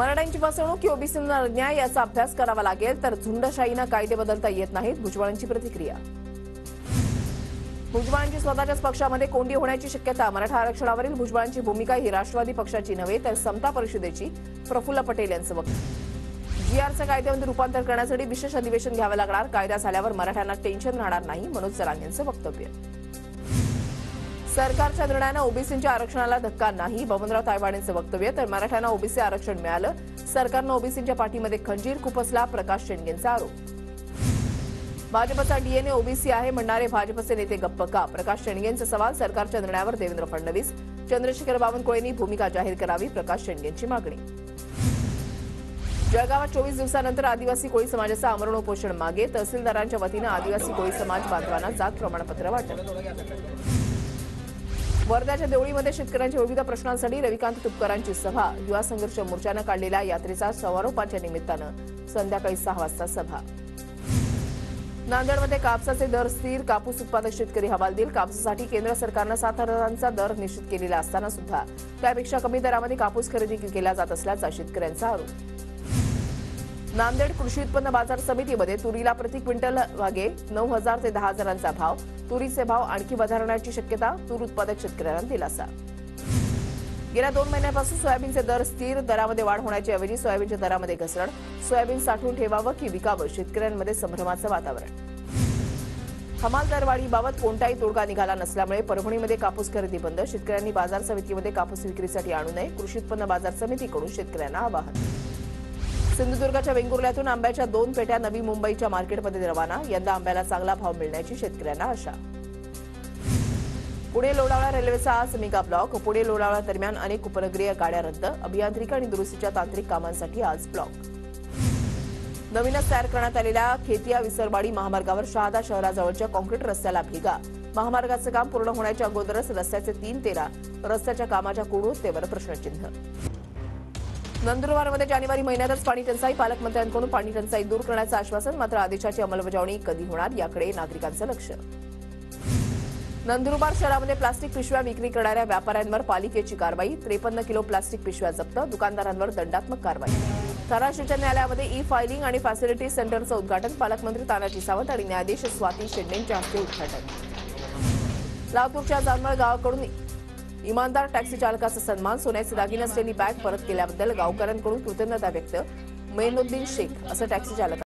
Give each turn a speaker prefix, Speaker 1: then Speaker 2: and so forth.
Speaker 1: मराठ्यांची फसवणूक की ओबीसींना अन्याय याचा अभ्यास करावा लागेल, तर झुंडशाहीनं कायदे बदलता येत नाहीत. भुजबळांची प्रतिक्रिया. भुजबळांची स्वतःच्याच पक्षामध्ये कोंडी होण्याची शक्यता. मराठा आरक्षणावरील भुजबळांची भूमिका ही राष्ट्रवादी पक्षाची नव्हे, तर समता परिषदेची. प्रफुल्ल पटेल यांचं वक्तव्य. जीआरचं कायद्यामध्ये रूपांतर करण्यासाठी विशेष अधिवेशन घ्यावं लागणार. कायदा झाल्यावर मराठ्यांना टेन्शन राहणार नाही. मनोज जरांगे यांचं वक्तव्य. सरकारच्या निर्णयानं ओबीसींच्या आरक्षणाला धक्का नाही. बबनराव तायवाडेंचं वक्तव्य. तर मराठ्यांना ओबीसी आरक्षण मिळालं, सरकारनं ओबीसींच्या पाठीमध्ये खंजीर खुपसला. प्रकाश शेंडेंचा आरोप. भाजपचा डीएनए ओबीसी आहे म्हणणारे भाजपचे नेते गप्प का? प्रकाश शेंडेंचा सवाल. सरकारच्या निर्णयावर देवेंद्र फडणवीस. चंद्रशेखर बावनकुळेंनी भूमिका जाहीर करावी. प्रकाश शेंडेंची मागणी. जळगावात 24 दिवसानंतर आदिवासी कोळी समाजाचा आमरण उपोषण मागे. तहसीलदारांच्या वतीनं आदिवासी कोळी समाज बांधवांना जात प्रमाणपत्र वाटप. वर्ध्याच्या देवळीमध्ये शेतकऱ्यांच्या विविध प्रश्नांसाठी रविकांत तुपकरांची सभा. युवा संघर्ष मोर्चानं काढलेल्या यात्रेचा समारोपाच्या निमित्तानं संध्याकाळी 6 वाजता सभा. नांदेडमध्ये कापसाचे दर स्थिर. कापूस उत्पादक शेतकरी हवालदिल. कापसासाठी केंद्र सरकारनं 7,000चा दर निश्चित केलेला असताना सुद्धा त्यापेक्षा कमी दरामध्ये कापूस खरेदी केला जात असल्याचा शेतकऱ्यांचा आरोप. नांदेड कृषी उत्पन्न बाजार समितीमध्ये तुरीला प्रति क्विंटल मागे 9,000 ते 10,000चा भाव. तुरीचे भाव आणखी वधारण्याची शक्यता. तूर उत्पादक शेतकऱ्यांना दिलासा. गेल्या 2 महिन्यांपासून सोयाबीनचे दर स्थिर. दरामध्ये वाढ होण्याच्या ऐवजी सोयाबीनच्या दरामध्ये घसरण. सोयाबीन साठवून ठेवावं की विकावं? शेतकऱ्यांमध्ये संभ्रमाचं वातावरण. हमाल दरवाढीबाबत कोणताही तोडगा निघाला नसल्यामुळे परभणीमध्ये कापूस खरेदी बंद. शेतकऱ्यांनी बाजार समितीमध्ये कापूस विक्रीसाठी आणू नये. कृषी उत्पन्न बाजार समितीकडून शेतकऱ्यांना आवाहन. सिंधुदुर्गाच्या वेंगुर्ल्यातून आंब्याच्या 2 पेट्या नवी मुंबईच्या मार्केटमध्ये रवाना. यंदा आंब्याला चांगला भाव मिळण्याची शेतकऱ्यांना आशा. पुणे लोणावळा रेल्वेचा आज मेगा ब्लॉक. पुणे लोणावळा दरम्यान अनेक उपनगरीय गाड्या रद्द. अभियांत्रिकी आणि दुरुस्तीच्या तांत्रिक कामांसाठी आज ब्लॉक. नवीनच तयार करण्यात आलेल्या खेतिया विसरवाडी महामार्गावर शहादा शहराजवळच्या कॉन्क्रीट रस्त्याला भेगा. महामार्गाचं काम पूर्ण होण्याच्या अगोदरच रस्त्याचे 3 तेरा. रस्त्याच्या कामाच्या गुणवत्तेवर प्रश्नचिन्ह. नंदुरबारमध्ये जानेवारी महिन्यातच पाणी टंचाई. पालकमंत्र्यांकडून पाणी टंचाई दूर करण्याचं आश्वासन. मात्र आदेशाची अंमलबजावणी कधी होणार याकडे नागरिकांचं लक्ष. नंदुरबार शहरामध्ये प्लास्टिक पिशव्या विक्री करणाऱ्या व्यापाऱ्यांवर पालिकेची कारवाई. 53 किलो प्लास्टिक पिशव्या जप्त. दुकानदारांवर दंडात्मक कारवाई. थाना शिक्षण न्यायालयामध्ये ई फायलिंग आणि फॅसिलिटी सेंटरचं उद्घाटन. पालकमंत्री तानाजी सावंत आणि न्यायाधीश स्वाती शेंडेंच्या हस्ते उद्घाटन. लातूरच्या जामळ गावाकडून इमानदार टॅक्सी चालकाचा सन्मान. सोन्याचे दागिने असलेली बॅग परत केल्याबद्दल गावकऱ्यांकडून कृतज्ञता व्यक्त. मेनुद्दीन शेख असं टॅक्सी चालक